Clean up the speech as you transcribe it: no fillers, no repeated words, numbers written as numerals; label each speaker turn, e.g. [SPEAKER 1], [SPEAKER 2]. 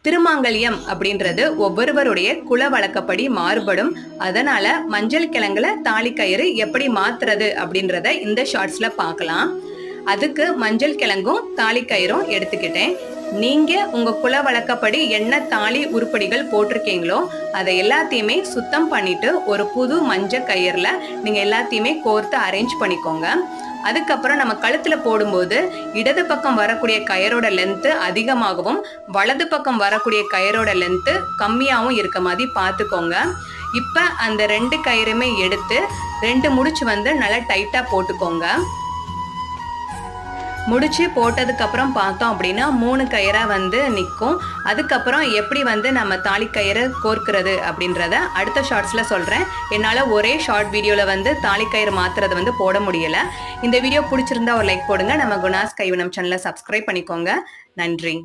[SPEAKER 1] திருமாங்கல்யம் அப்படின்றது ஒவ்வொருவருடைய குல வழக்கப்படி மாறுபடும். அதனால மஞ்சள் கிழங்குல தாலி கயிறு எப்படி மாத்துறது அப்படின்றத இந்த ஷார்ட்ஸ்ல பார்க்கலாம். அதுக்கு மஞ்சள் கிழங்கும் தாலி கயிறும் எடுத்துக்கிட்டேன். நீங்க உங்க குல வழக்கப்படி என்ன தாலி உருப்படிகள் போட்டிருக்கீங்களோ அதை எல்லாத்தையுமே சுத்தம் பண்ணிட்டு ஒரு புது மஞ்சள் கயிறுல நீங்க எல்லாத்தையுமே கோர்த்து அரேஞ்ச் பண்ணிக்கோங்க. அதுக்கப்புறம் நம்ம கழுத்துல போடும்போது இடது பக்கம் வரக்கூடிய கயிறோட லென்த்து அதிகமாகவும் வலது பக்கம் வரக்கூடிய கயிறோட லென்த்து கம்மியாகவும் இருக்க மாதிரி பார்த்துக்கோங்க. இப்போ அந்த 2 கயிறுமே எடுத்து 2 முடிச்சு நல்லா டைட்டாக போட்டுக்கோங்க. முடிச்சு போட்டதுக்கு அப்புறம் பார்த்தோம் அப்படின்னா 3 கயிறா நிற்கும். அதுக்கப்புறம் எப்படி நம்ம தாலி கயிறு கோர்க்கிறது அப்படின்றத அடுத்த ஷார்ட்ஸ்ல சொல்றேன். என்னால் ஒரே ஷார்ட் வீடியோவில் தாலி கயிறு மாத்துறது போட முடியல. இந்த வீடியோ பிடிச்சிருந்தா ஒரு லைக் போடுங்க. நம்ம குணாஸ் கைவினம் சேனலை சப்ஸ்கிரைப் பண்ணிக்கோங்க. நன்றி.